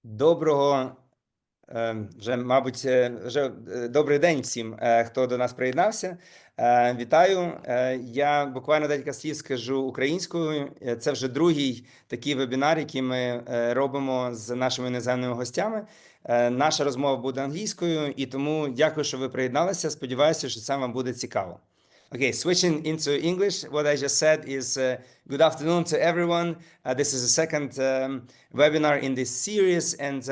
Доброго, вже, мабуть, добрий день всім, хто до нас приєднався. Вітаю. Я буквально декілька слів скажу українською. Це вже другий такий вебінар, який ми робимо з нашими іноземними гостями. Наша розмова буде англійською, і тому дякую, що ви приєдналися. Сподіваюся, що це вам буде цікаво. Okay, switching into English, what I just said is good afternoon to everyone. This is the second webinar in this series, and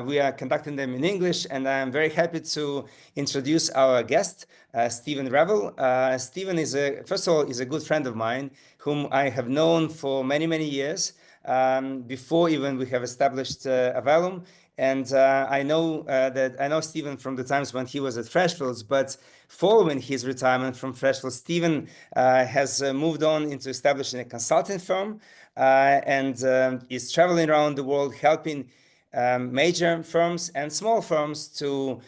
we are conducting them in English. And I'm very happy to introduce our guest, Stívен Revell. Stíven is first of all, is a good friend of mine whom I have known for many, many years, before even we have established Avellum. And I know Stíven from the times when he was at Freshfields, but following his retirement from Freshfields, Stíven has moved on into establishing a consulting firm and is traveling around the world helping major firms and small firms to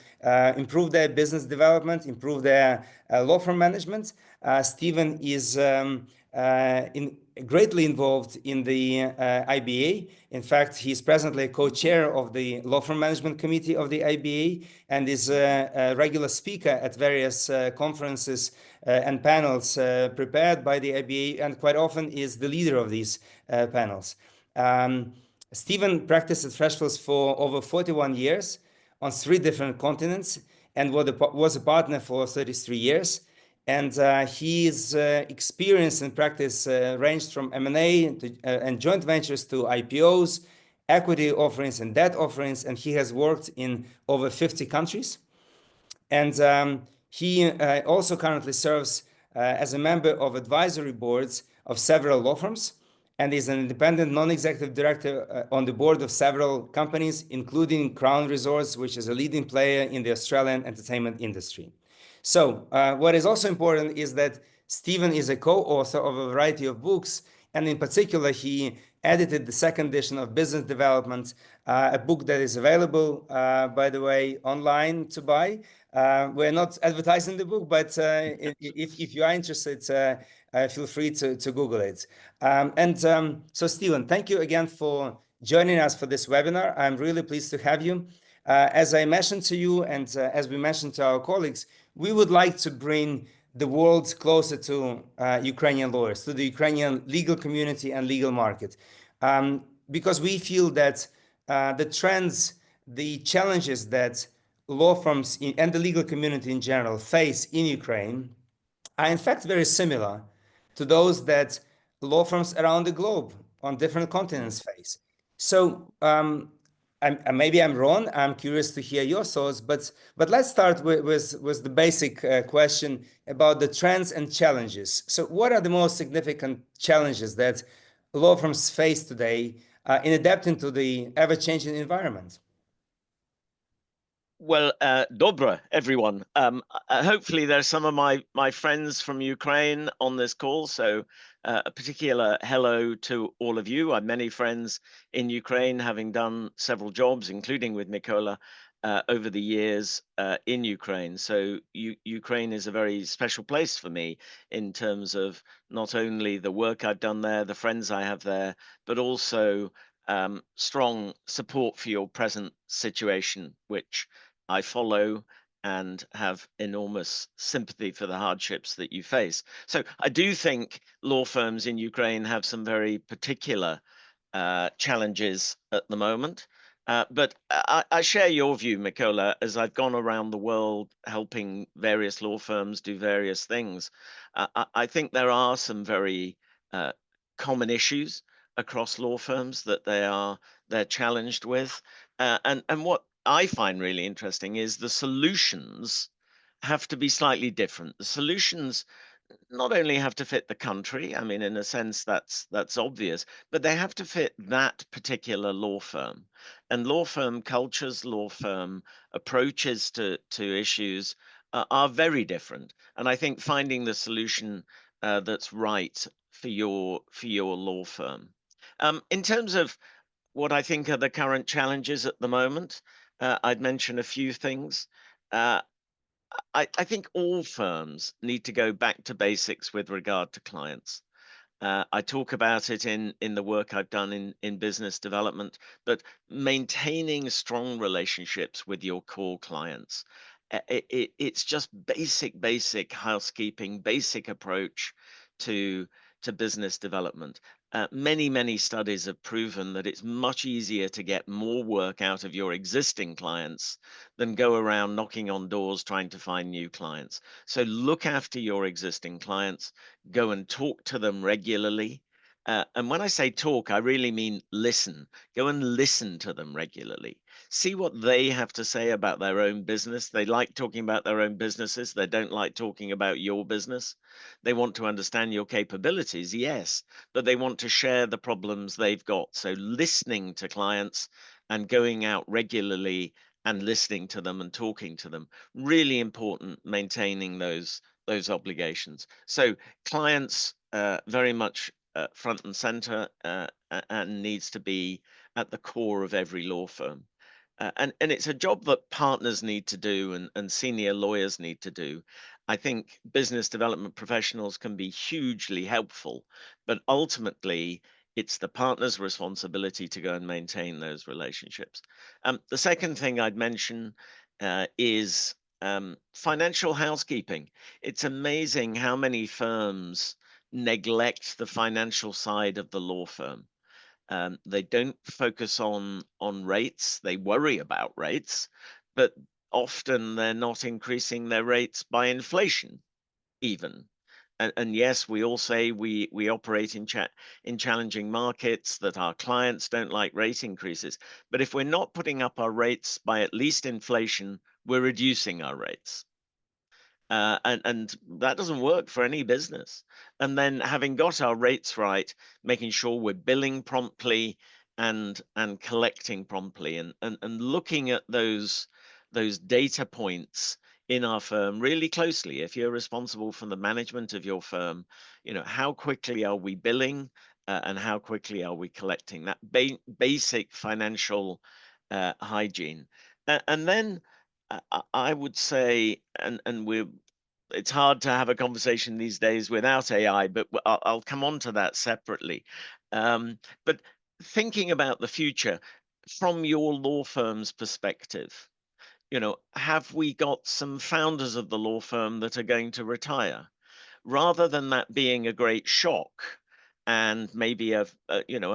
improve their business development, improve their law firm management. Stíven is greatly involved in the IBA. In fact, he's presently a co-chair of the Law Firm Management Committee of the IBA and is a regular speaker at various conferences and panels prepared by the IBA, and quite often is the leader of these panels. Stíven practiced at Freshfields for over 41 years on 3 different continents and was a partner for 33 years. And his experience and practice ranged from M&A and joint ventures to IPOs, equity offerings and debt offerings, and he has worked in over 50 countries. And he also currently serves as a member of advisory boards of several law firms and is an independent non-executive director on the board of several companies, including Crown Resorts, which is a leading player in the Australian entertainment industry. So what is also important is that Stíven is a co-author of a variety of books, and in particular, he edited the 2nd edition of Business Development, a book that is available, by the way, online to buy. We're not advertising the book, but if you are interested, feel free to Google it. So Stíven, thank you again for joining us for this webinar. I'm really pleased to have you. As I mentioned to you, and as we mentioned to our colleagues, we would like to bring the world closer to Ukrainian lawyers, to the Ukrainian legal community and legal market, because we feel that the trends, the challenges that law firms and the legal community in general face in Ukraine are in fact very similar to those that law firms around the globe on different continents face. So maybe I'm wrong. I'm curious to hear your thoughts, but let's start with the basic question about the trends and challenges. So what are the most significant challenges that law firms face today in adapting to the ever-changing environment? Well, dobra, everyone. Hopefully there's some of my friends from Ukraine on this call, so a particular hello to all of you. I have many friends in Ukraine, having done several jobs, including with Mykola, over the years in Ukraine. So Ukraine is a very special place for me in terms of not only the work I've done there, the friends I have there, but also strong support for your present situation, which I follow and have enormous sympathy for the hardships that you face. So I do think law firms in Ukraine have some very particular challenges at the moment. But I share your view, Mykola, as I've gone around the world helping various law firms do various things. I think there are some very common issues across law firms that they're challenged with. And what I find really interesting is the solutions have to be slightly different. The solutions not only have to fit the country, I mean, in a sense that's obvious, but they have to fit that particular law firm. And law firm cultures, law firm approaches to issues are very different. And I think finding the solution that's right for your law firm. In terms of what I think are the current challenges at the moment, I'd mention a few things. I think all firms need to go back to basics with regard to clients. I talk about it in the work I've done in business development, but maintaining strong relationships with your core clients. It's just basic housekeeping, basic approach to business development. Many studies have proven that it's much easier to get more work out of your existing clients than go around knocking on doors trying to find new clients. So look after your existing clients, go and talk to them regularly. And when I say talk, I really mean listen. Go and listen to them regularly. See what they have to say about their own business. They like talking about their own businesses. They don't like talking about your business. They want to understand your capabilities, yes, but they want to share the problems they've got. So listening to clients and going out regularly and listening to them and talking to them, really important, maintaining those obligations. So clients very much front and center and needs to be at the core of every law firm. And it's a job that partners need to do and senior lawyers need to do. I think business development professionals can be hugely helpful, but ultimately it's the partner's responsibility to go and maintain those relationships. The second thing I'd mention is financial housekeeping. It's amazing how many firms neglect the financial side of the law firm. They don't focus on rates. They worry about rates, but often they're not increasing their rates by inflation even. And yes, we all say we operate in challenging markets, that our clients don't like rate increases. But if we're not putting up our rates by at least inflation, we're reducing our rates. And that doesn't work for any business. And then having got our rates right, making sure we're billing promptly and collecting promptly and looking at those data points in our firm really closely. If you're responsible for the management of your firm, you know, how quickly are we billing and how quickly are we collecting? That basic financial hygiene. And then I would say, and it's hard to have a conversation these days without AI, but I'll come on to that separately. But thinking about the future from your law firm's perspective, you know, have we got some founders of the law firm that are going to retire? Rather than that being a great shock and maybe a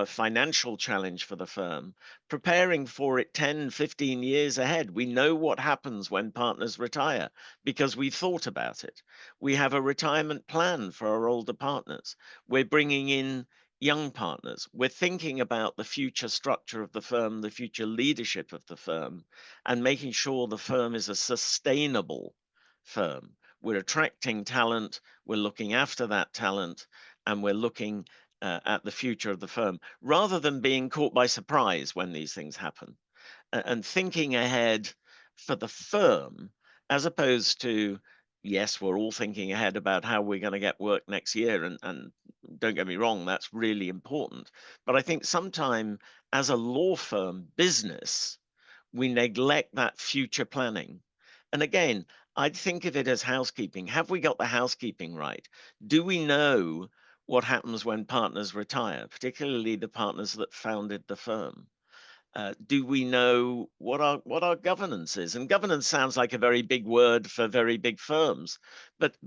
financial challenge for the firm, preparing for it 10, 15 years ahead. We know what happens when partners retire because we've thought about it. We have a retirement plan for our older partners. We're bringing in young partners. We're thinking about the future structure of the firm, the future leadership of the firm, and making sure the firm is a sustainable firm. We're attracting talent, we're looking after that talent, and we're looking at the future of the firm rather than being caught by surprise when these things happen and thinking ahead for the firm as opposed to, yes, we're all thinking ahead about how we're going to get work next year. And don't get me wrong, that's really important. But I think sometimes as a law firm business, we neglect that future planning. And again, I'd think of it as housekeeping. Have we got the housekeeping right? Do we know what happens when partners retire, particularly the partners that founded the firm? Do we know what our governance is? And governance sounds like a very big word for very big firms, but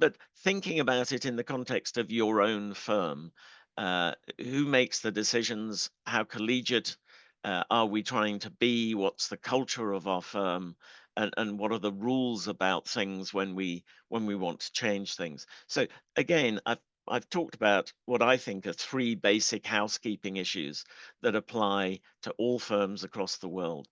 thinking about it in the context of your own firm, who makes the decisions? How collegiate are we trying to be? What's the culture of our firm? And what are the rules about things when we want to change things? So again, I've talked about what I think are three basic housekeeping issues that apply to all firms across the world.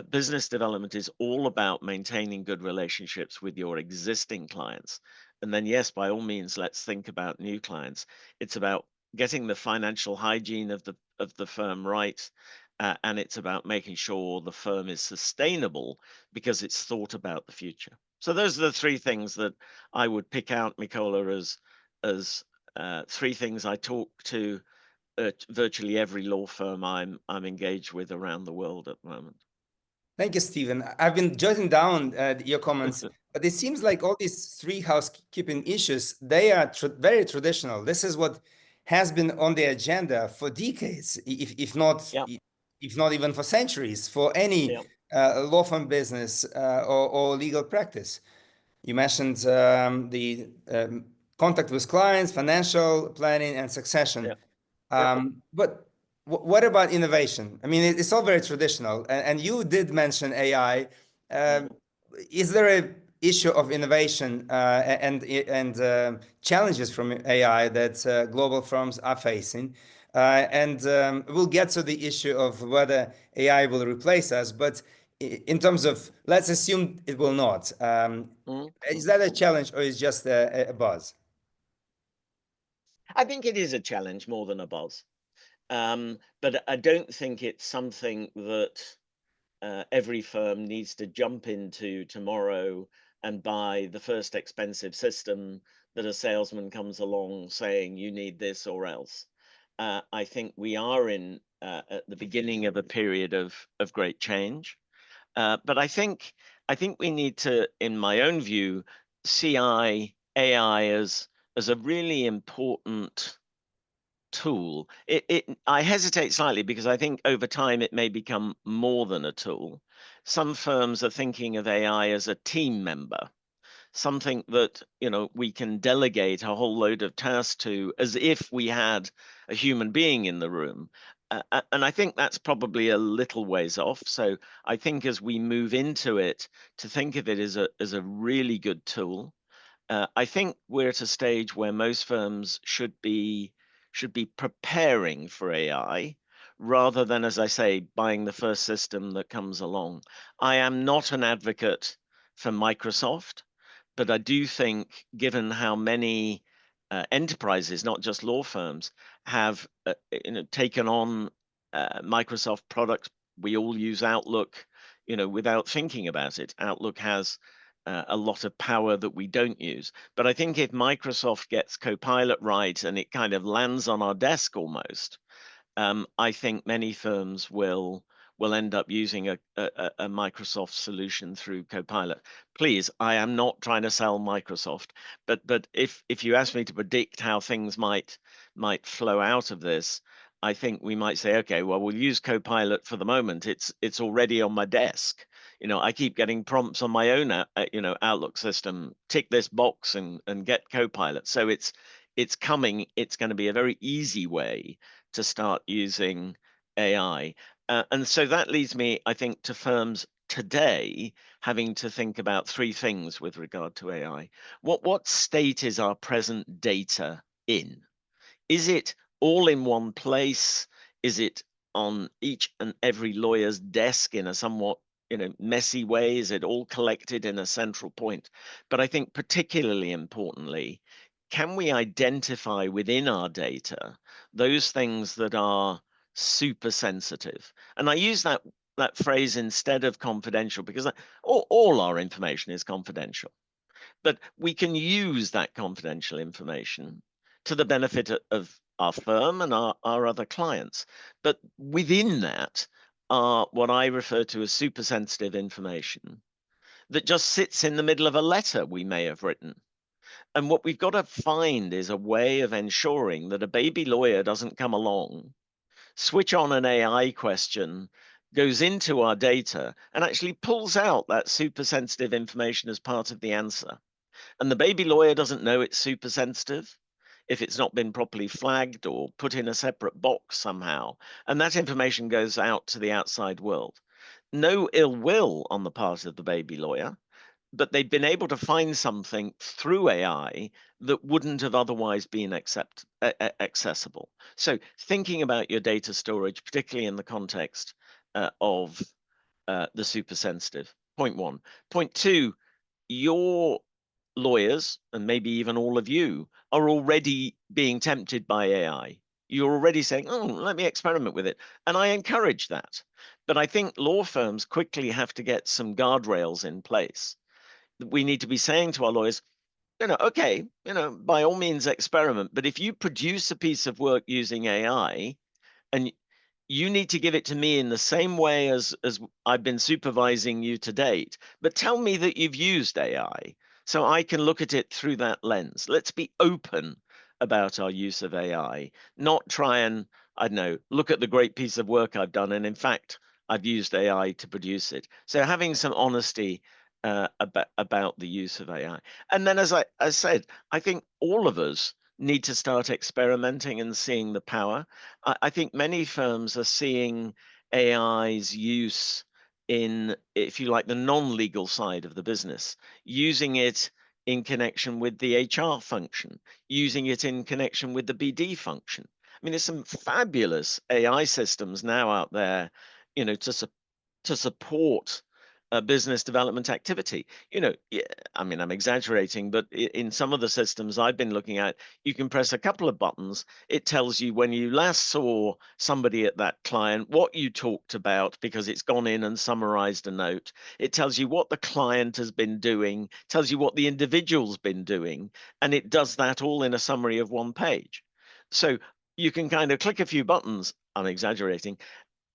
Business development is all about maintaining good relationships with your existing clients. And then, yes, by all means, let's think about new clients. It's about getting the financial hygiene of the firm right. And it's about making sure the firm is sustainable because it's thought about the future. So those are the three things that I would pick out, Mikola, as three things I talk to virtually every law firm I'm engaged with around the world at the moment. Thank you, Stephen. I've been jotting down your comments, but it seems like all these three housekeeping issues, they are very traditional. This is what has been on the agenda for decades, if not even for centuries, for any law firm business or legal practice. You mentioned the contact with clients, financial planning, and succession. But what about innovation? I mean, it's all very traditional, and you did mention AI. Is there an issue of innovation and challenges from AI that global firms are facing? And we'll get to the issue of whether AI will replace us, but in terms of, let's assume it will not. Is that a challenge, or is just a buzz? I think it is a challenge more than a buzz. But I don't think it's something that every firm needs to jump into tomorrow and buy the first expensive system that a salesman comes along saying you need this or else. I think we are in at the beginning of a period of great change. But I think we need to, in my own view, see AI as a really important tool. I hesitate slightly because I think over time it may become more than a tool. Some firms are thinking of AI as a team member, something that, you know, we can delegate a whole load of tasks to as if we had a human being in the room. And I think that's probably a little ways off. So I think as we move into it, to think of it as a really good tool. I think we're at a stage where most firms should be preparing for AI rather than, as I say, buying the first system that comes along. I am not an advocate for Microsoft, but I do think, given how many enterprises, not just law firms, have taken on Microsoft products, we all use Outlook, without thinking about it. Outlook has a lot of power that we don't use. But I think if Microsoft gets Copilot right and it kind of lands on our desk almost, I think many firms will end up using a Microsoft solution through Copilot. Please, I am not trying to sell Microsoft, but if you ask me to predict how things might flow out of this, I think we might say, okay, well, we'll use Copilot for the moment. It's already on my desk. I keep getting prompts on my own, Outlook system. Tick this box and get Copilot. So it's coming. It's going to be a very easy way to start using AI. And so that leads me, I think, to firms today having to think about three things with regard to AI. What state is our present data in? Is it all in one place? Is it on each and every lawyer's desk in a somewhat messy way? Is it all collected in a central point? But I think particularly importantly, can we identify within our data those things that are super sensitive? And I use that phrase instead of confidential because all our information is confidential. But we can use that confidential information to the benefit of our firm and our other clients. But within that are what I refer to as super sensitive information that just sits in the middle of a letter we may have written. And what we've got to find is a way of ensuring that a baby lawyer doesn't come along, switch on an AI question, goes into our data, and actually pulls out that super sensitive information as part of the answer. And the baby lawyer doesn't know it's super sensitive if it's not been properly flagged or put in a separate box somehow. And that information goes out to the outside world. No ill will on the part of the baby lawyer, but they've been able to find something through AI that wouldn't have otherwise been accessible. So thinking about your data storage, particularly in the context of the super sensitive, point one. Point two, your lawyers, and maybe even all of you, are already being tempted by AI. You're already saying, oh, let me experiment with it. And I encourage that. But I think law firms quickly have to get some guardrails in place. We need to be saying to our lawyers, okay, by all means experiment, but if you produce a piece of work using AI, and you need to give it to me in the same way as I've been supervising you to date, but tell me that you've used AI so I can look at it through that lens. Let's be open about our use of AI, not try and, I don't know, look at the great piece of work I've done, and in fact, I've used AI to produce it. So having some honesty about the use of AI. And then, as I said, I think all of us need to start experimenting and seeing the power. I think many firms are seeing AI's use in, if you like, the non-legal side of the business, using it in connection with the HR function, using it in connection with the BD function. I mean, there's some fabulous AI systems now out there, you know, to support business development activity. You know, I mean, I'm exaggerating, but in some of the systems I've been looking at, you can press a couple of buttons. It tells you when you last saw somebody at that client, what you talked about, because it's gone in and summarized a note. It tells you what the client has been doing, tells you what the individual's been doing, and it does that all in a summary of one page. So you can kind of click a few buttons, I'm exaggerating,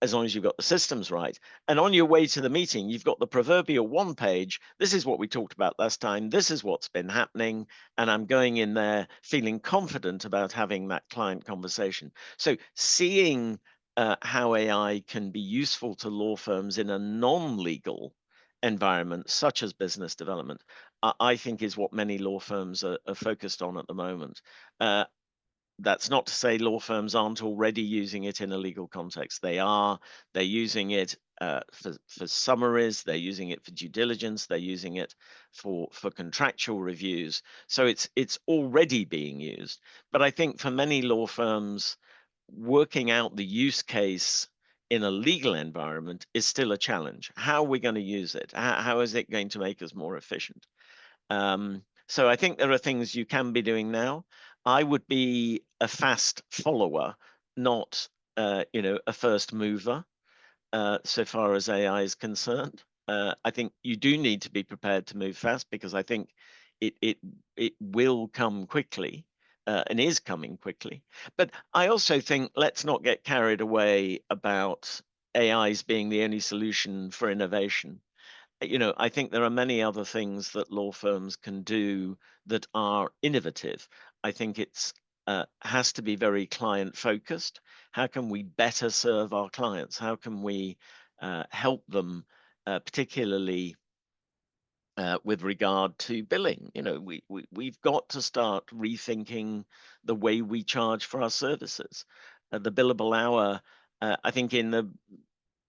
as long as you've got the systems right. And on your way to the meeting, you've got the proverbial one page. This is what we talked about last time. This is what's been happening. And I'm going in there feeling confident about having that client conversation. So seeing how AI can be useful to law firms in a non-legal environment, such as business development, I think is what many law firms are focused on at the moment. That's not to say law firms aren't already using it in a legal context. They are. They're using it for summaries. They're using it for due diligence. They're using it for contractual reviews. So it's already being used. But I think for many law firms, working out the use case in a legal environment is still a challenge. How are we going to use it? How is it going to make us more efficient? So I think there are things you can be doing now. I would be a fast follower, not you know, a first mover so far as AI is concerned. I think you do need to be prepared to move fast, because I think it will come quickly and is coming quickly. But I also think let's not get carried away about AIs being the only solution for innovation. You know, I think there are many other things that law firms can do that are innovative. I think it's has to be very client focused. How can we better serve our clients? How can we help them, particularly with regard to billing? You know, we've got to start rethinking the way we charge for our services. The billable hour, I think in the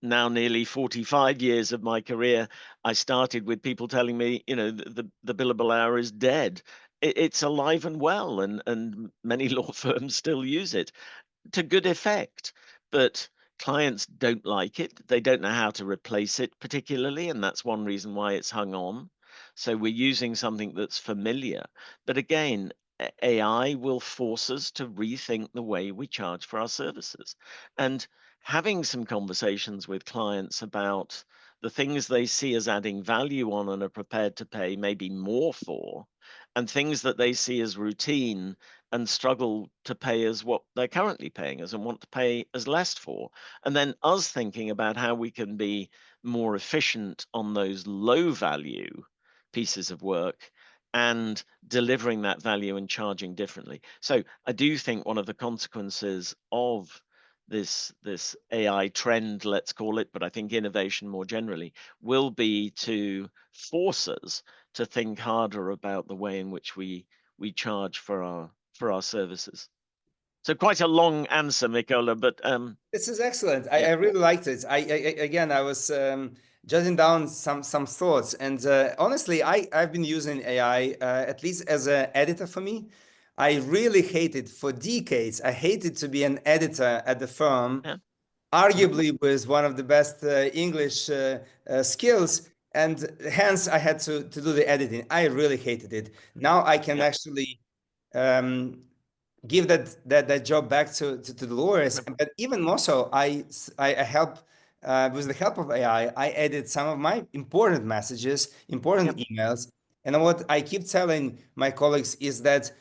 now nearly 45 years of my career, I started with people telling me, you know, the billable hour is dead. It's alive and well, and many law firms still use it to good effect. But clients don't like it. They don't know how to replace it particularly, and that's one reason why it's hung on. So we're using something that's familiar. But again, AI will force us to rethink the way we charge for our services. And having some conversations with clients about the things they see as adding value on and are prepared to pay maybe more for, and things that they see as routine and struggle to pay as what they're currently paying us and want to pay as less for. And then us thinking about how we can be more efficient on those low value pieces of work and delivering that value and charging differently. So I do think one of the consequences of this AI trend, let's call it, but I think innovation more generally, will be to force us to think harder about the way in which we charge for our services. So quite a long answer, Mikola, but this is excellent. I really liked it. I was jotting down some thoughts, and honestly, I've been using AI at least as an editor for me. I really hated for decades. I hated to be an editor at the firm, arguably with one of the best English skills, and hence I had to do the editing. I really hated it. Now I can actually give that job back to the lawyers. But even more so, I help with the help of AI. I edit some of my important messages, important emails, and what I keep telling my colleagues is that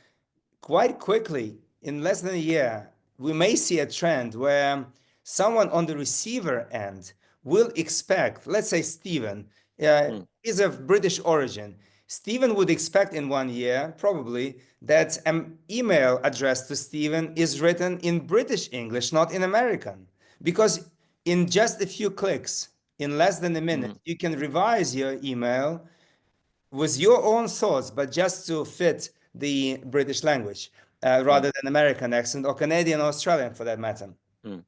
quite quickly, in less than a year, we may see a trend where someone on the receiver end will expect, let's say Stephen is of British origin. Stephen would expect in 1 year, probably, that an email addressed to Stephen is written in British English, not in American. Because in just a few clicks, in less than a minute, you can revise your email with your own thoughts, but just to fit the British language rather than American accent or Canadian or Australian for that matter. You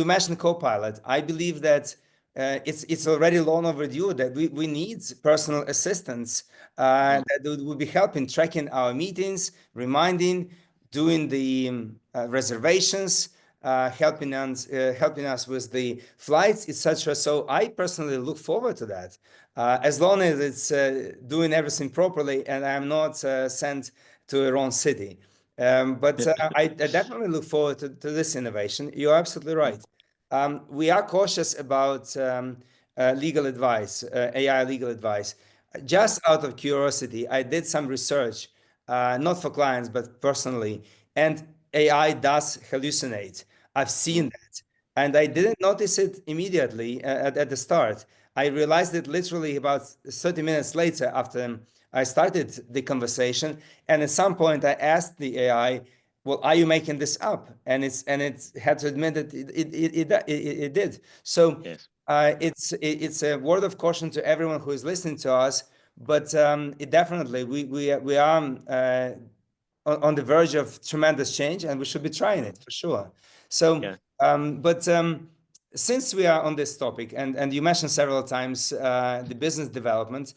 mentioned Copilot. I believe that it's already long overdue that we need personal assistants that would be helping tracking our meetings, reminding, doing the reservations, helping us with the flights, etc. So I personally look forward to that, as long as it's doing everything properly and I'm not sent to a wrong city. But I definitely look forward to this innovation. You're absolutely right. We are cautious about legal advice, AI legal advice. Just out of curiosity, I did some research, not for clients, but personally, and AI does hallucinate. I've seen that. And I didn't notice it immediately at the start. I realized it literally about 30 minutes later after I started the conversation. And at some point I asked the AI, well, are you making this up? And it had to admit that it did. So Yes. It's a word of caution to everyone who is listening to us, but it definitely, we are on the verge of tremendous change, and we should be trying it for sure. So, since we are on this topic, and you mentioned several times the business development,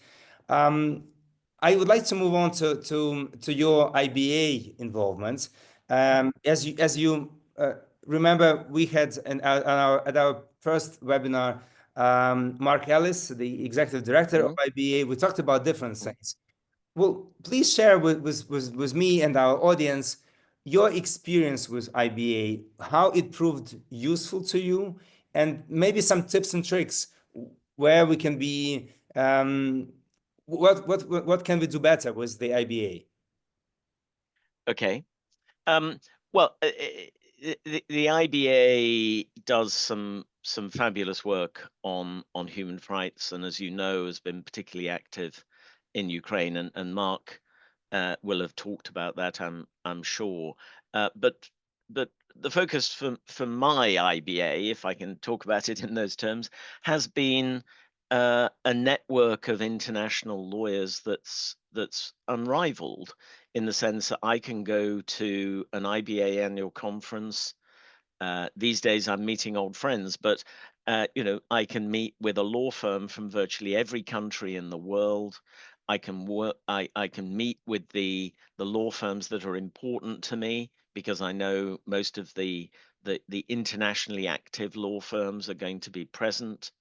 I would like to move on to your IBA involvement. As you remember, we had at our first webinar, Mark Ellis, the executive director of IBA. We talked about different things. Well, please share with me and our audience your experience with IBA, how it proved useful to you, and maybe some tips and tricks where we can be, what can we do better with the IBA? Okay. Well, the IBA does some fabulous work on human rights, and as you know, has been particularly active in Ukraine, and Mark will have talked about that, I'm sure. But the focus for my IBA, if I can talk about it in those terms, has been a network of international lawyers that's unrivaled, in the sense that I can go to an IBA annual conference. These days I'm meeting old friends, but I can meet with a law firm from virtually every country in the world. I can meet with the law firms that are important to me, because I know most of the internationally active law firms are going to be present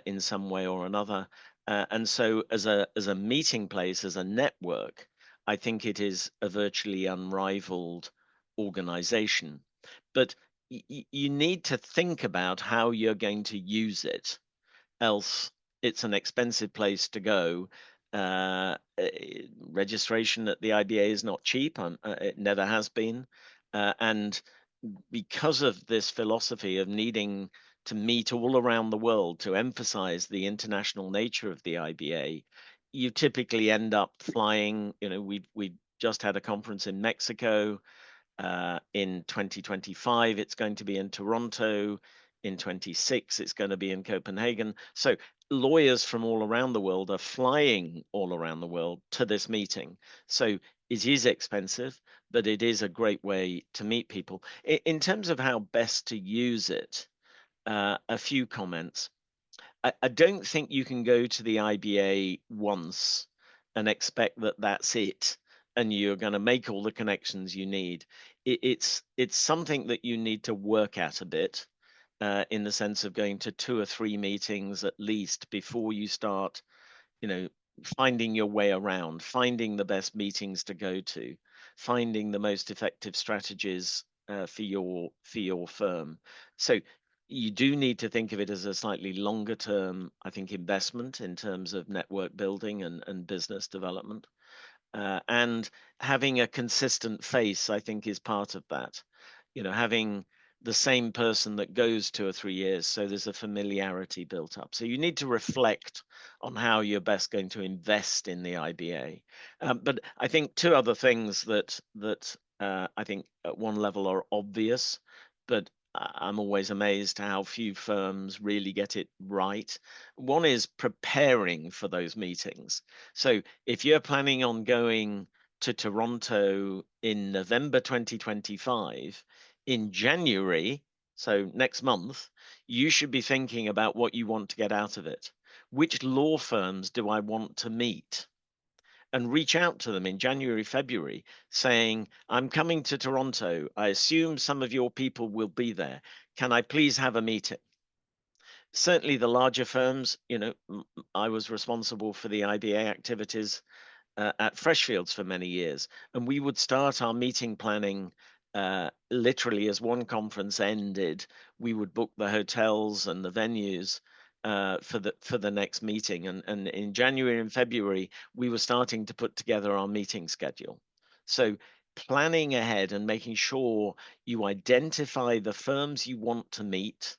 in some way or another. And so as a meeting place, as a network, I think it is a virtually unrivaled organization. But you need to think about how you're going to use it, else it's an expensive place to go. Registration at the IBA is not cheap. It never has been. And because of this philosophy of needing to meet all around the world to emphasize the international nature of the IBA, you typically end up flying. We just had a conference in Mexico. In 2025, it's going to be in Toronto. In 26, it's going to be in Copenhagen. So lawyers from all around the world are flying all around the world to this meeting. So it is expensive, but it is a great way to meet people. In terms of how best to use it, a few comments. I don't think you can go to the IBA once and expect that that's it, and you're going to make all the connections you need. It's something that you need to work at a bit, in the sense of going to 2 or 3 meetings at least before you start, finding your way around, finding the best meetings to go to, finding the most effective strategies for your firm. So you do need to think of it as a slightly longer term, I think, investment in terms of network building and business development. And having a consistent face, I think, is part of that. Having the same person that goes 2 or 3 years. So there's a familiarity built up. So you need to reflect on how you're best going to invest in the IBA. But I think two other things that I think at one level are obvious, but I'm always amazed how few firms really get it right. One is preparing for those meetings. So if you're planning on going to Toronto in November 2025, in January, so next month, you should be thinking about what you want to get out of it. Which law firms do I want to meet? And reach out to them in January, February, saying, I'm coming to Toronto. I assume some of your people will be there. Can I please have a meeting? Certainly the larger firms, I was responsible for the IBA activities at Freshfields for many years. And we would start our meeting planning literally as one conference ended. We would book the hotels and the venues for the next meeting. And in January and February, we were starting to put together our meeting schedule. So planning ahead and making sure you identify the firms you want to meet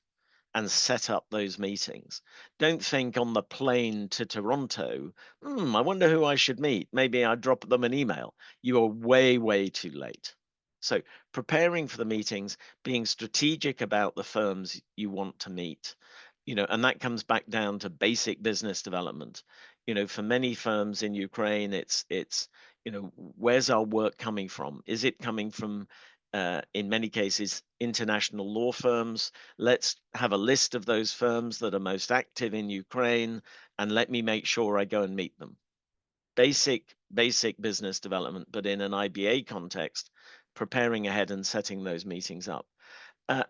and set up those meetings. Don't think on the plane to Toronto, I wonder who I should meet. Maybe I drop them an email. You are way, way too late. So preparing for the meetings, being strategic about the firms you want to meet, and that comes back down to basic business development. For many firms in Ukraine, it's where's our work coming from? Is it coming from in many cases, international law firms? Let's have a list of those firms that are most active in Ukraine, and let me make sure I go and meet them. Basic business development, but in an IBA context, preparing ahead and setting those meetings up.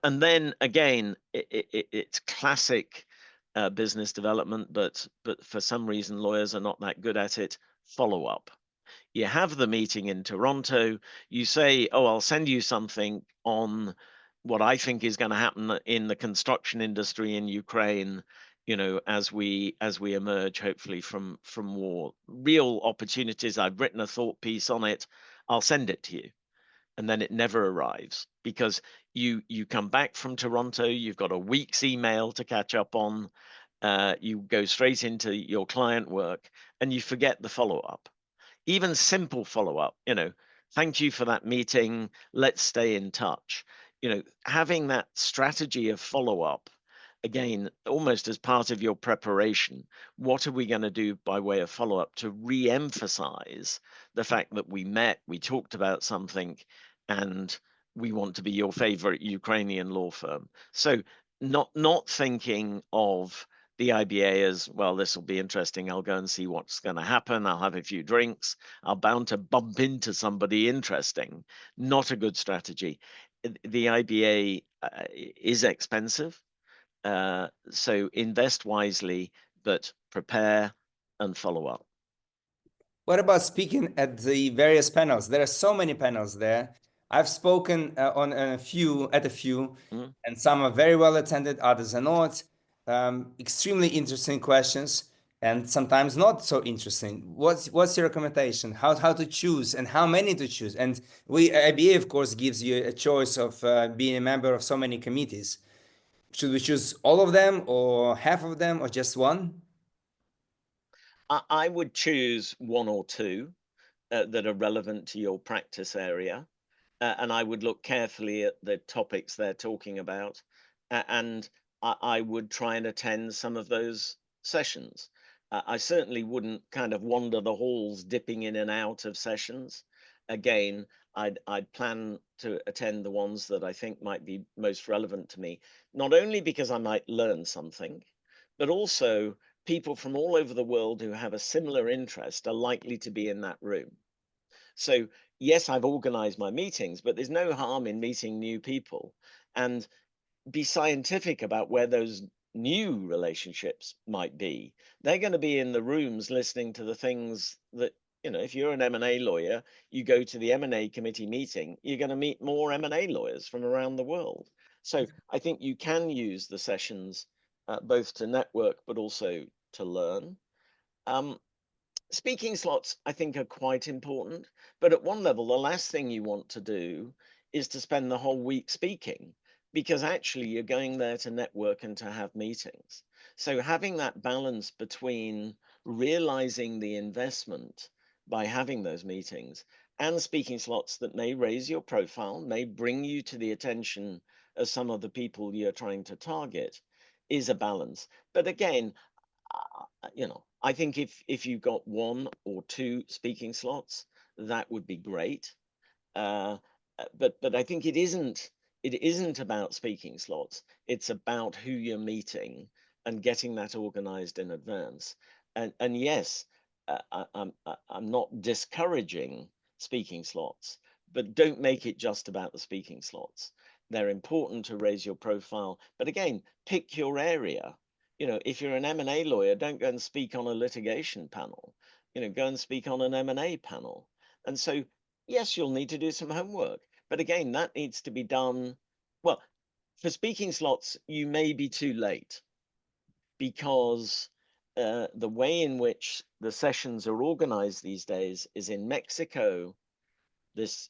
And then again, it's classic business development, but for some reason, lawyers are not that good at it. Follow up. You have the meeting in Toronto, you say, I'll send you something on what I think is going to happen in the construction industry in Ukraine, as we emerge, hopefully, from war. Real opportunities. I've written a thought piece on it. I'll send it to you. And then it never arrives because you come back from Toronto, you've got a week's email to catch up on, you go straight into your client work, and you forget the follow-up. Even simple follow-up, thank you for that meeting, let's stay in touch. Having that strategy of follow-up, again, almost as part of your preparation, what are we going to do by way of follow-up to re-emphasize the fact that we met, we talked about something, and we want to be your favorite Ukrainian law firm. So not thinking of the IBA as, well, this will be interesting. I'll go and see what's going to happen. I'll have a few drinks. I'm bound to bump into somebody interesting. Not a good strategy. The IBA is expensive. So invest wisely, but prepare and follow up. What about speaking at the various panels? There are so many panels there. I've spoken at a few, and some are very well attended, others are not. Extremely interesting questions, and sometimes not so interesting. What's your recommendation? How to choose and how many to choose? And IBA, of course, gives you a choice of being a member of so many committees. Should we choose all of them, or half of them, or just one? I would choose one or two that are relevant to your practice area. And I would look carefully at the topics they're talking about. And I would try and attend some of those sessions. I certainly wouldn't kind of wander the halls dipping in and out of sessions. Again, I'd plan to attend the ones that I think might be most relevant to me, not only because I might learn something, but also people from all over the world who have a similar interest are likely to be in that room. So yes, I've organized my meetings, but there's no harm in meeting new people, and be scientific about where those new relationships might be. They're going to be in the rooms listening to the things that, if you're an M&A lawyer, you go to the M&A committee meeting, you're going to meet more M&A lawyers from around the world. So I think you can use the sessions both to network, but also to learn. Speaking slots, I think, are quite important, but at one level, the last thing you want to do is to spend the whole week speaking. because actually you're going there to network and to have meetings. So having that balance between realizing the investment by having those meetings and speaking slots that may raise your profile, may bring you to the attention of some of the people you're trying to target, is a balance. But again, I think if you've got 1 or 2 speaking slots, that would be great. But I think it isn't about speaking slots. It's about who you're meeting and getting that organized in advance. And yes, I'm not discouraging speaking slots, but don't make it just about the speaking slots. They're important to raise your profile. But again, pick your area. If you're an M&A lawyer, don't go and speak on a litigation panel. Go and speak on an M&A panel. And so, yes, you'll need to do some homework. But again, that needs to be done. Well, for speaking slots, you may be too late, because the way in which the sessions are organized these days is in Mexico this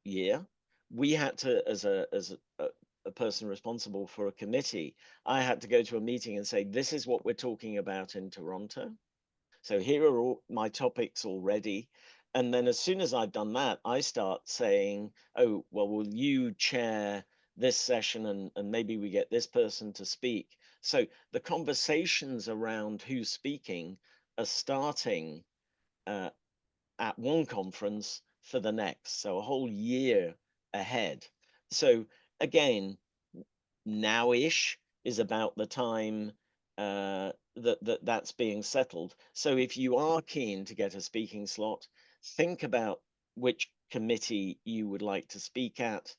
year. We had to, as a person responsible for a committee, I had to go to a meeting and say, this is what we're talking about in Toronto. So here are all my topics already. And then as soon as I've done that, I start saying, oh, well, will you chair this session, and maybe we get this person to speak. So the conversations around who's speaking are starting at one conference for the next, so a whole year ahead. So again, now-ish is about the time that's being settled. So if you are keen to get a speaking slot, think about which committee you would like to speak at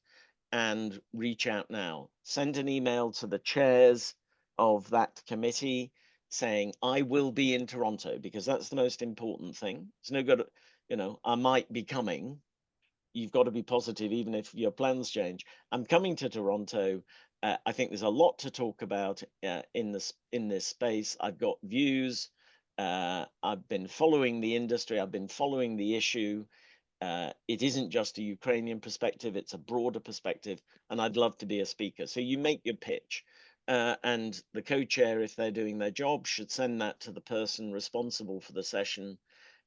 and reach out now. Send an email to the chairs of that committee saying, I will be in Toronto, because that's the most important thing. It's no good, I might be coming. You've got to be positive, even if your plans change. I'm coming to Toronto. I think there's a lot to talk about in this space. I've got views. I've been following the industry. I've been following the issue. It isn't just a Ukrainian perspective, it's a broader perspective, and I'd love to be a speaker. So you make your pitch, and the co-chair, if they're doing their job, should send that to the person responsible for the session,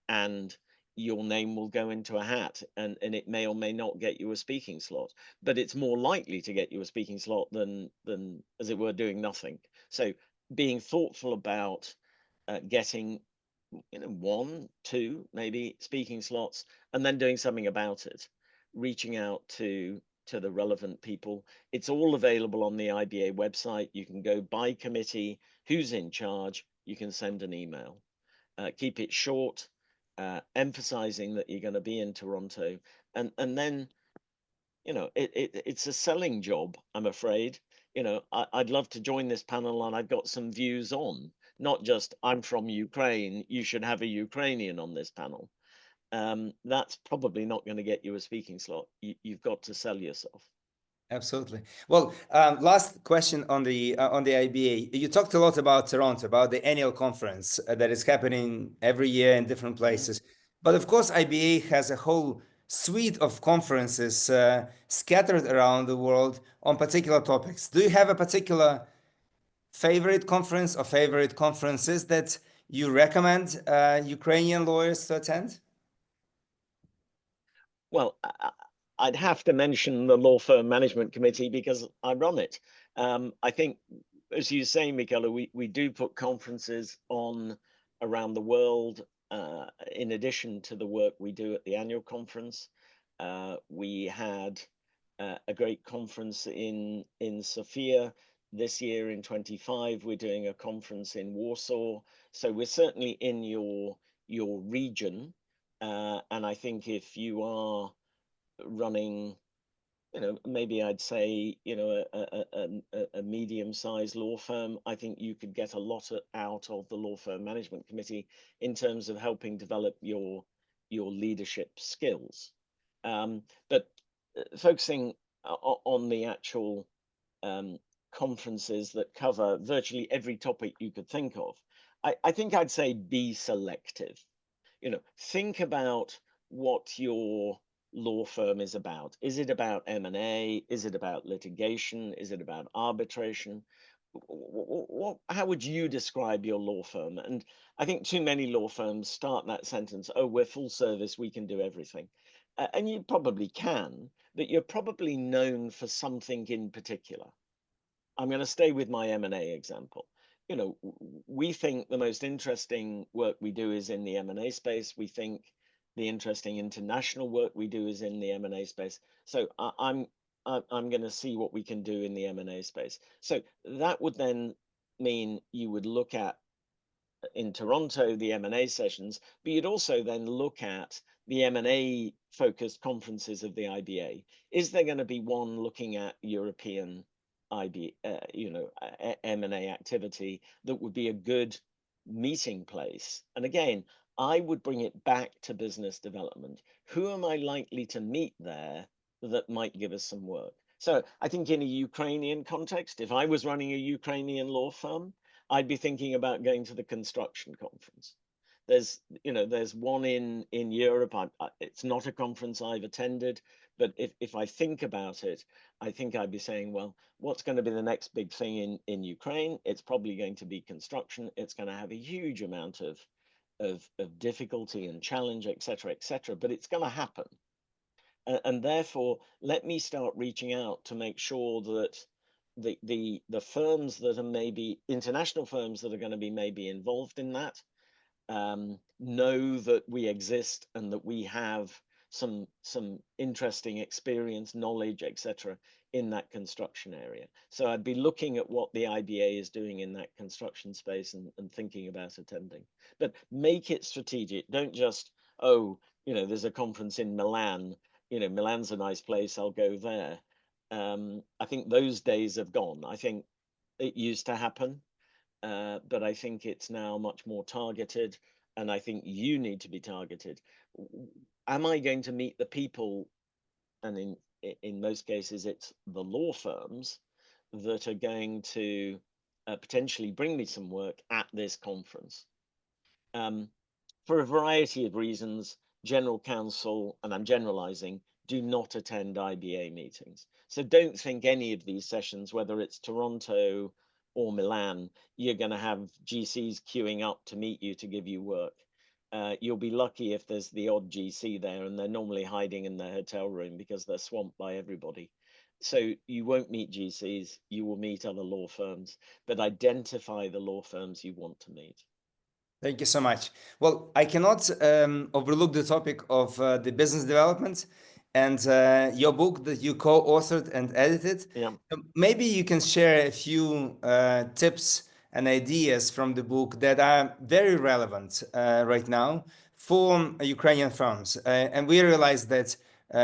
and your name will go into a hat, and it may or may not get you a speaking slot, but it's more likely to get you a speaking slot than as it were, doing nothing. So being thoughtful about getting 1, 2 maybe speaking slots, and then doing something about it, reaching out to the relevant people. It's all available on the IBA website. You can go by committee, who's in charge, you can send an email. Keep it short, emphasizing that you're going to be in Toronto, and then it's a selling job, I'm afraid. I'd love to join this panel, and I've got some views on, not just I'm from Ukraine, you should have a Ukrainian on this panel. That's probably not going to get you a speaking slot. You've got to sell yourself. Absolutely. Well, last question on the IBA. You talked a lot about Toronto, about the annual conference that is happening every year in different places. But of course, IBA has a whole suite of conferences scattered around the world on particular topics. Do you have a particular favorite conference or favorite conferences that you recommend Ukrainian lawyers to attend? Well, I'd have to mention the Law Firm Management Committee, because I run it. I think, as you say, Michaela, we do put conferences on around the world, in addition to the work we do at the annual conference. We had a great conference in Sofia this year in 25. We're doing a conference in Warsaw. So we're certainly in your region. And I think if you are running, maybe I'd say, a medium-sized law firm, I think you could get a lot out of the Law Firm Management Committee in terms of helping develop your leadership skills. But focusing on the actual conferences that cover virtually every topic you could think of, I think I'd say be selective. Think about what your law firm is about. Is it about M&A? Is it about litigation? Is it about arbitration? How would you describe your law firm? And I think too many law firms start that sentence, oh, we're full service, we can do everything. And you probably can, but you're probably known for something in particular. I'm going to stay with my M&A example. You know, we think the most interesting work we do is in the M&A space. We think the interesting international work we do is in the M&A space. So I'm going to see what we can do in the M&A space. So that would then mean you would look at, in Toronto, the M&A sessions, but you'd also then look at the M&A focused conferences of the IBA. Is there going to be one looking at European M&A activity that would be a good meeting place? And again, I would bring it back to business development. Who am I likely to meet there that might give us some work? So I think in a Ukrainian context, if I was running a Ukrainian law firm, I'd be thinking about going to the construction conference. There's one in Europe. It's not a conference I've attended, but if I think about it, I think I'd be saying, well, what's going to be the next big thing in Ukraine? It's probably going to be construction. It's going to have a huge amount of difficulty and challenge, etc., but it's going to happen. And therefore, let me start reaching out to make sure that the firms that are maybe international firms that are going to be maybe involved in that know that we exist and that we have some interesting experience, knowledge, etc., in that construction area. So I'd be looking at what the IBA is doing in that construction space and thinking about attending. But make it strategic. Don't just, oh, there's a conference in Milan. Milan's a nice place, I'll go there. I think those days have gone. I think it used to happen, but I think it's now much more targeted, and I think you need to be targeted. Am I going to meet the people, and in most cases it's the law firms that are going to potentially bring me some work at this conference? For a variety of reasons, general counsel, and I'm generalizing, do not attend IBA meetings. So don't think any of these sessions, whether it's Toronto or Milan, you're going to have GCs queuing up to meet you to give you work. You'll be lucky if there's the odd GC there, and they're normally hiding in their hotel room because they're swamped by everybody. So you won't meet GCs, you will meet other law firms, but identify the law firms you want to meet. Thank you so much. Well, I cannot overlook the topic of the business development and your book that you co-authored and edited. Yeah. Maybe you can share a few tips and ideas from the book that are very relevant right now for Ukrainian firms. And we realize that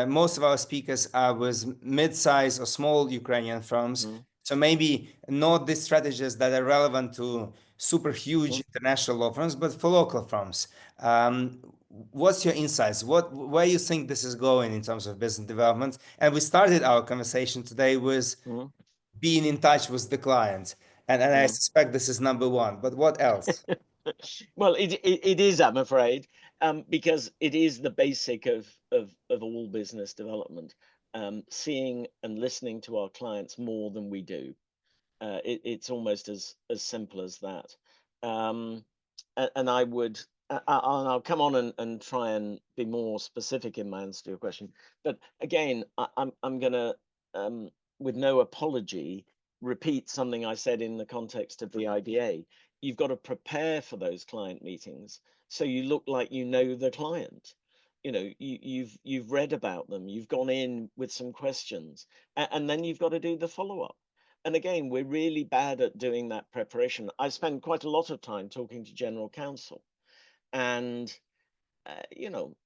most of our speakers are with mid-size or small Ukrainian firms. Mm-hmm. So maybe not the strategies that are relevant to super huge international law firms, but for local firms. What's your insights? Where you think this is going in terms of business development? And we started our conversation today with being in touch with the client. And I suspect this is number one, but what else? Well, it is, I'm afraid, because it is the basic of all business development, seeing and listening to our clients more than we do. It's almost as simple as that. And I'll come on and try and be more specific in my answer to your question. But again, I'm going to, with no apology, repeat something I said in the context of the IBA. You've got to prepare for those client meetings so you look like you know the client. You've read about them, you've gone in with some questions, and then you've got to do the follow-up. And again, we're really bad at doing that preparation. I spend quite a lot of time talking to general counsel, and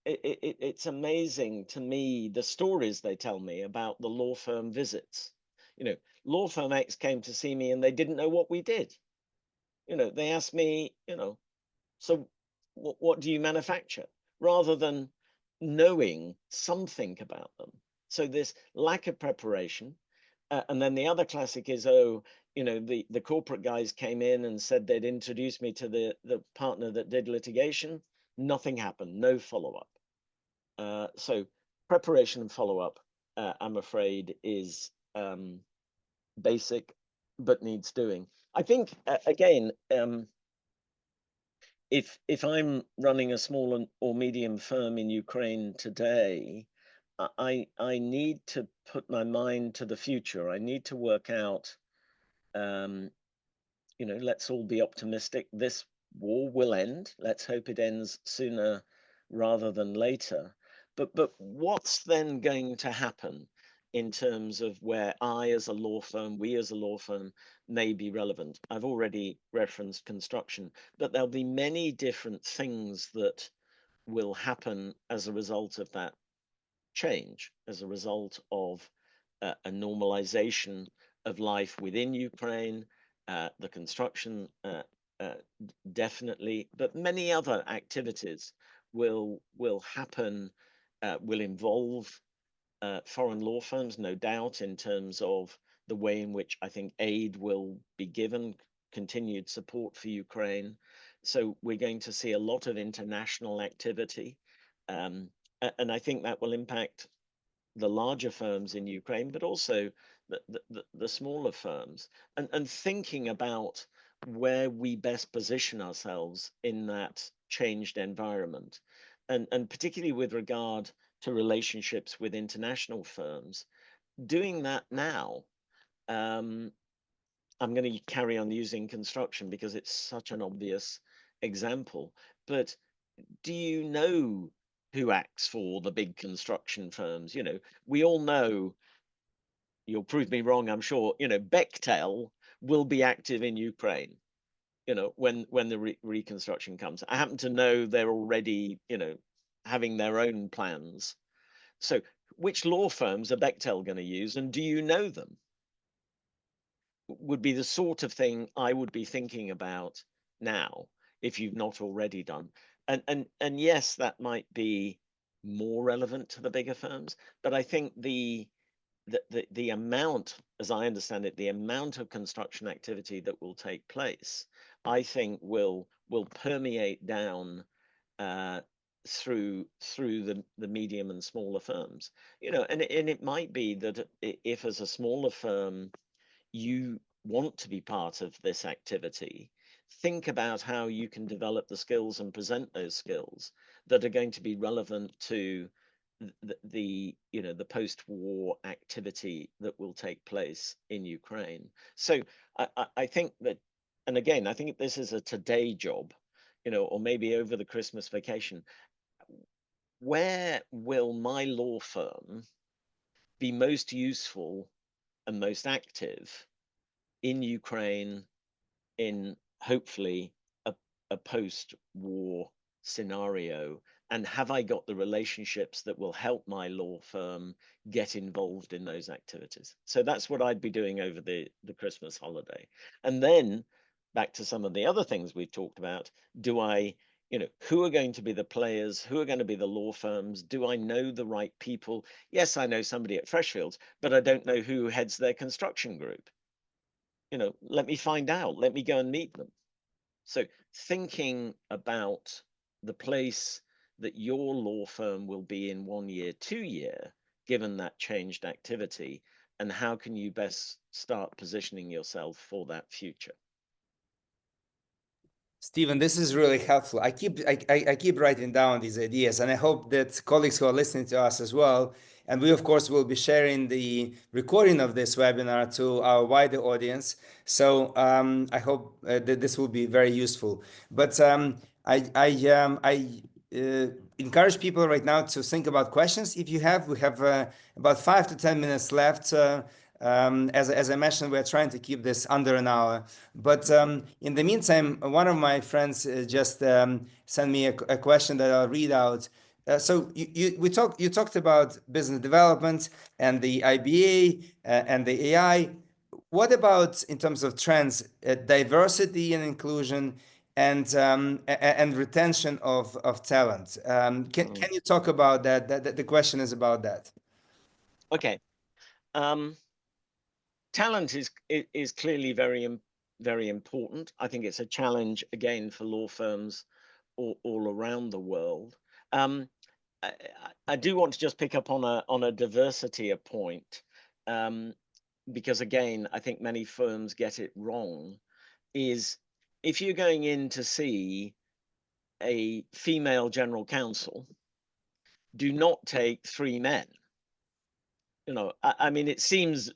it's amazing to me the stories they tell me about the law firm visits. Law firm X came to see me and they didn't know what we did. They asked me, so what do you manufacture? Rather than knowing something about them. So this lack of preparation. And then the other classic is, the corporate guys came in and said they'd introduce me to the partner that did litigation. Nothing happened, no follow-up. So preparation and follow-up, I'm afraid, is basic, but needs doing. I think, again, if I'm running a small or medium firm in Ukraine today, I need to put my mind to the future. I need to work out, let's all be optimistic. This war will end. Let's hope it ends sooner rather than later. But what's then going to happen in terms of where I as a law firm, we as a law firm may be relevant? I've already referenced construction, but there'll be many different things that will happen as a result of that change, as a result of a normalization of life within Ukraine, the construction definitely, but many other activities will happen, will involve foreign law firms, no doubt, in terms of the way in which I think aid will be given, continued support for Ukraine. So we're going to see a lot of international activity. And I think that will impact the larger firms in Ukraine, but also the smaller firms, and thinking about where we best position ourselves in that changed environment. And particularly with regard to relationships with international firms, doing that now. I'm going to carry on using construction because it's such an obvious example, but do you know who acts for the big construction firms? We all know, you'll prove me wrong, I'm sure, Bechtel will be active in Ukraine, when the reconstruction comes. I happen to know they're already, having their own plans. So which law firms are Bechtel going to use, and do you know them? Would be the sort of thing I would be thinking about now, if you've not already done. And yes, that might be more relevant to the bigger firms, but I think the amount, as I understand it, the amount of construction activity that will take place, I think will permeate down through the medium and smaller firms. And it might be that if as a smaller firm you want to be part of this activity, think about how you can develop the skills and present those skills that are going to be relevant to the post-war activity that will take place in Ukraine. So I think that, and again, I think this is a today job, or maybe over the Christmas vacation. Where will my law firm be most useful and most active in Ukraine, in hopefully a post-war scenario? And have I got the relationships that will help my law firm get involved in those activities? So that's what I'd be doing over the Christmas holiday. And then back to some of the other things we've talked about. Do I, who are going to be the players? Who are going to be the law firms? Do I know the right people? Yes, I know somebody at Freshfields, but I don't know who heads their construction group. Let me find out. Let me go and meet them. So thinking about the place that your law firm will be in 1 year, 2 year, given that changed activity, and how can you best start positioning yourself for that future? Stephen, this is really helpful. I keep writing down these ideas, and I hope that colleagues who are listening to us as well, and we of course will be sharing the recording of this webinar to our wider audience. So I hope that this will be very useful. But I encourage people right now to think about questions. If you have, we have about 5 to 10 minutes left. As I mentioned, we're trying to keep this under an hour. But in the meantime, one of my friends just sent me a question that I'll read out. So you talked about business development and the IBA and the AI. What about in terms of trends, diversity and inclusion, and retention of talent? Can you talk about that? The question is about that. Okay. Talent is clearly very important. I think it's a challenge again for law firms all around the world. I do want to just pick up on a diversity point, because again, I think many firms get it wrong. Is if you're going in to see a female general counsel, do not take 3 men. You know, I mean, it seems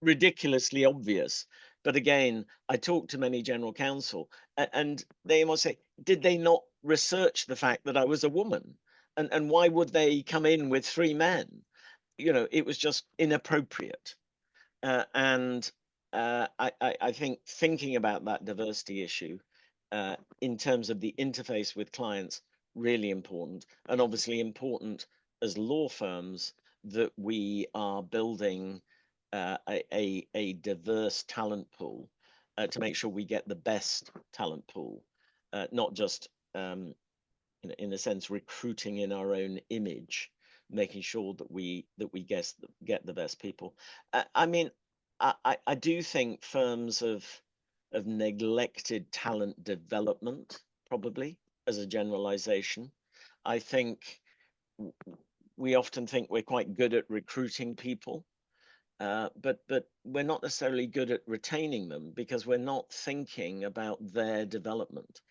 ridiculously obvious, but again, I talk to many general counsel, and they must say, did they not research the fact that I was a woman? And why would they come in with 3 men? You know, it was just inappropriate. I think thinking about that diversity issue in terms of the interface with clients, really important, and obviously important as law firms that we are building a diverse talent pool to make sure we get the best talent pool, not just in a sense recruiting in our own image, making sure that we get the best people. I mean, I do think firms have neglected talent development, probably as a generalization. I think we often think we're quite good at recruiting people, but we're not necessarily good at retaining them because we're not thinking about their development.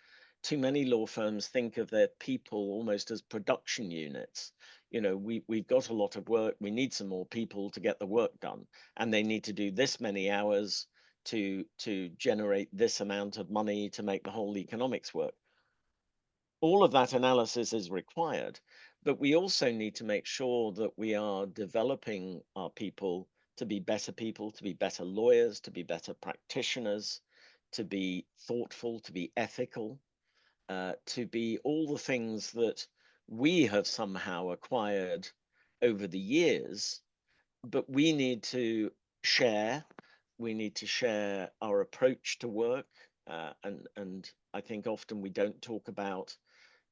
Too many law firms think of their people almost as production units. You know, we've got a lot of work, we need some more people to get the work done, and they need to do this many hours to generate this amount of money to make the whole economics work. All of that analysis is required, but we also need to make sure that we are developing our people to be better lawyers, to be better practitioners, to be thoughtful, to be ethical, to be all the things that we have somehow acquired over the years, but we need to share. We need to share our approach to work, and I think often we don't talk about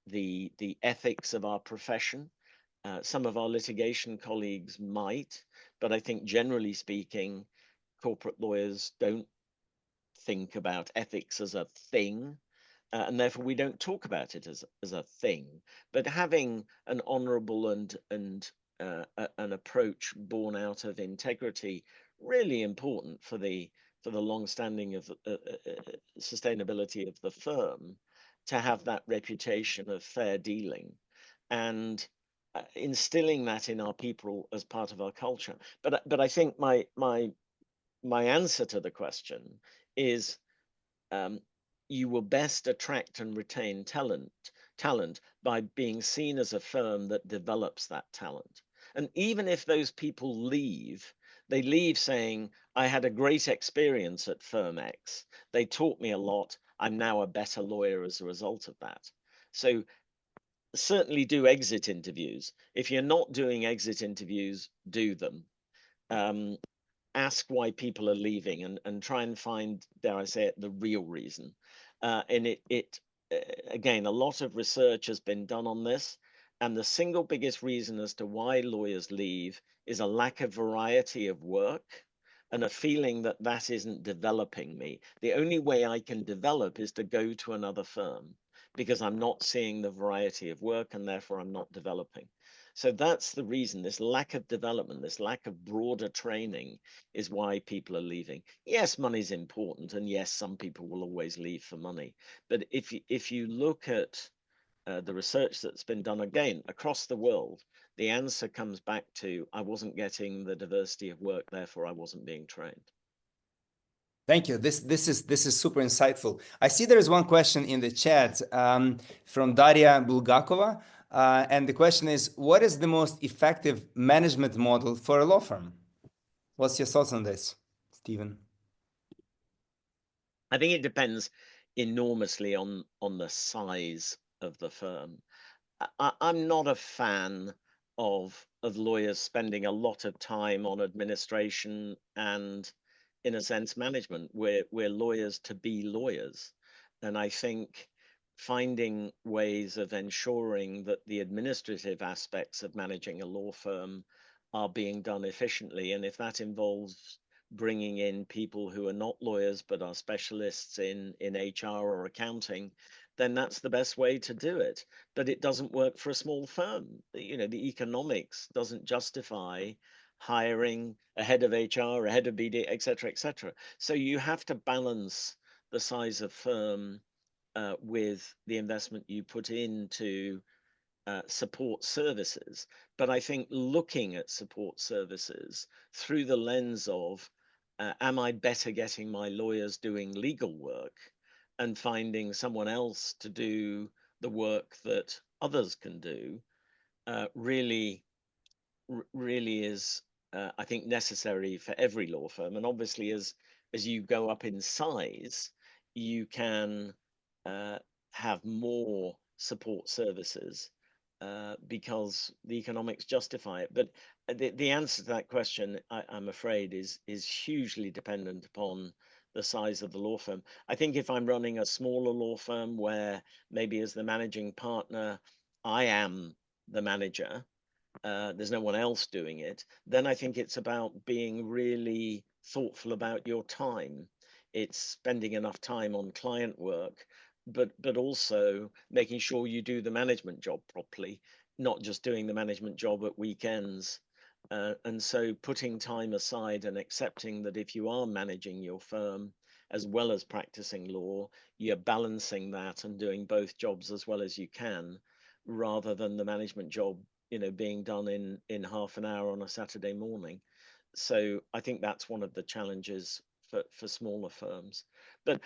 the ethics of our profession. Some of our litigation colleagues might, but I think generally speaking, corporate lawyers don't think about ethics as a thing. And therefore we don't talk about it as a thing, but having an honorable and an approach born out of integrity, really important for the long-standing of sustainability of the firm, to have that reputation of fair dealing and instilling that in our people as part of our culture. But I think my answer to the question is, you will best attract and retain talent by being seen as a firm that develops that talent. And even if those people leave, they leave saying, I had a great experience at firm X. They taught me a lot. I'm now a better lawyer as a result of that. So certainly do exit interviews. If you're not doing exit interviews, do them. Ask why people are leaving and try and find, dare I say it, the real reason. And again, a lot of research has been done on this. And the single biggest reason as to why lawyers leave is a lack of variety of work and a feeling that that isn't developing me. The only way I can develop is to go to another firm because I'm not seeing the variety of work and therefore I'm not developing. So that's the reason, this lack of development, this lack of broader training is why people are leaving. Yes, money's important, and yes, some people will always leave for money. But if you look at the research that's been done again across the world, the answer comes back to, I wasn't getting the diversity of work, therefore I wasn't being trained. Thank you. This is super insightful. I see there is one question in the chat from Daria Bulgakova. And the question is, what is the most effective management model for a law firm? What's your thoughts on this, Stephen? I think it depends enormously on the size of the firm. I'm not a fan of lawyers spending a lot of time on administration and, in a sense, management. We're lawyers to be lawyers. And I think finding ways of ensuring that the administrative aspects of managing a law firm are being done efficiently. And if that involves bringing in people who are not lawyers but are specialists in HR or accounting, then that's the best way to do it. But it doesn't work for a small firm. You know, the economics doesn't justify hiring a head of HR, a head of BD, et cetera, et cetera. So you have to balance the size of firm with the investment you put into support services. But I think looking at support services through the lens of, am I better getting my lawyers doing legal work and finding someone else to do the work that others can do, really is, I think, necessary for every law firm. And obviously, as you go up in size, you can have more support services because the economics justify it. But the answer to that question, I'm afraid, is hugely dependent upon the size of the law firm. I think if I'm running a smaller law firm where maybe as the managing partner, I am the manager, there's no one else doing it, then I think it's about being really thoughtful about your time. It's spending enough time on client work, but also making sure you do the management job properly, not just doing the management job at weekends. And so putting time aside and accepting that if you are managing your firm as well as practicing law, you're balancing that and doing both jobs as well as you can, rather than the management job, you know, being done in half an hour on a Saturday morning. So I think that's one of the challenges for smaller firms. But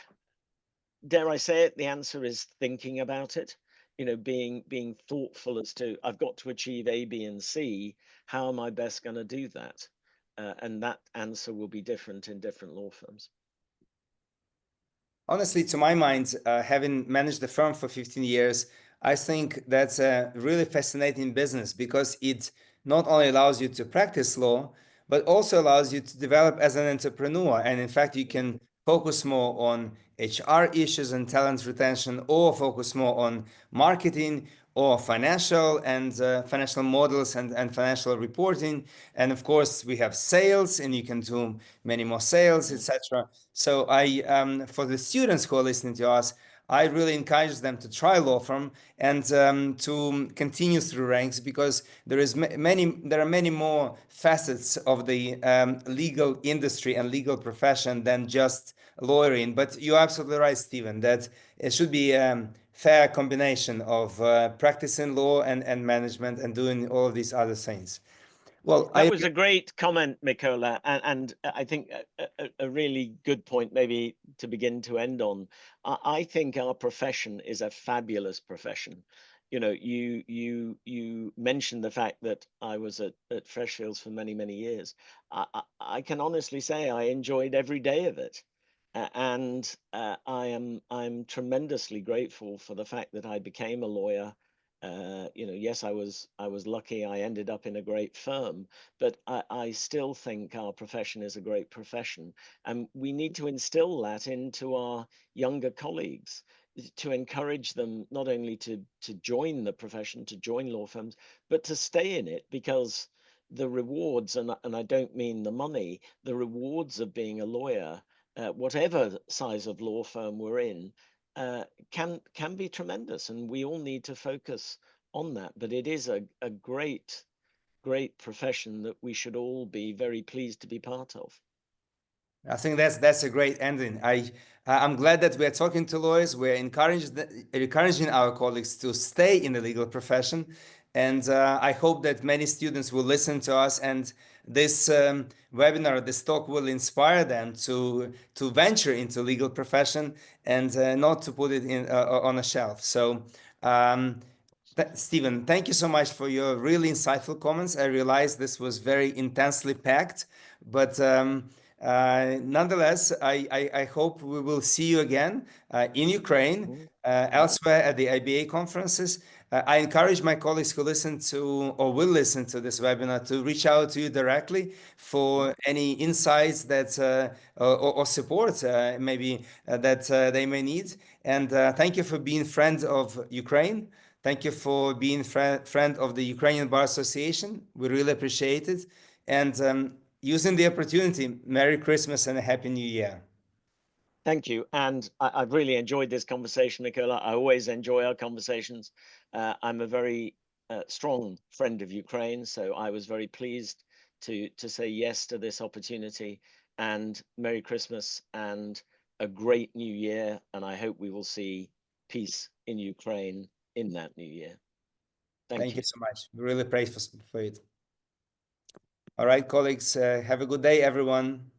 dare I say it, the answer is thinking about it, you know, being thoughtful as to, I've got to achieve A, B, and C. How am I best going to do that? And that answer will be different in different law firms. Honestly, to my mind, having managed the firm for 15 years, I think that's a really fascinating business because it not only allows you to practice law, but also allows you to develop as an entrepreneur. And in fact, you can focus more on HR issues and talent retention, or focus more on marketing or financial and financial models and financial reporting. And of course, we have sales, and you can do many more sales, etc. So for the students who are listening to us, I really encourage them to try law firm and to continue through ranks, because there are many more facets of the legal industry and legal profession than just lawyering. But you're absolutely right, Stephen, that it should be a fair combination of practicing law and management and doing all of these other things. Well, that was a great comment, Mikola, and I think a really good point maybe to begin to end on. I think our profession is a fabulous profession. You know, you mentioned the fact that I was at Freshfields for many years. I can honestly say I enjoyed every day of it, and I'm tremendously grateful for the fact that I became a lawyer. You know, yes, I was lucky. I ended up in a great firm, but I still think our profession is a great profession, and we need to instill that into our younger colleagues to encourage them not only to join the profession, to join law firms, but to stay in it, because the rewards, and I don't mean the money, the rewards of being a lawyer, whatever size of law firm we're in, can be tremendous, and we all need to focus on that. But it is a great profession that we should all be very pleased to be part of. I think that's a great ending. I'm glad that we're talking to lawyers. We're encouraging our colleagues to stay in the legal profession, and I hope that many students will listen to us, and this webinar, this talk, will inspire them to venture into legal profession and not to put it in on a shelf. So, Stephen, thank you so much for your really insightful comments. I realize this was very intensely packed, but nonetheless, I hope we will see you again in Ukraine, elsewhere at the IBA conferences. I encourage my colleagues who listen to or will listen to this webinar to reach out to you directly for any insights that or support maybe that they may need. And thank you for being friend of Ukraine. Thank you for being friend of the Ukrainian Bar Association. We really appreciate it. And using the opportunity, Merry Christmas and a Happy New Year. Thank you. And I've really enjoyed this conversation, Mikola. I always enjoy our conversations. I'm a very strong friend of Ukraine, so I was very pleased to say yes to this opportunity. And Merry Christmas and a great new year. And I hope we will see peace in Ukraine in that new year. Thank you so much. We really pray for it. All right, colleagues, have a good day, everyone.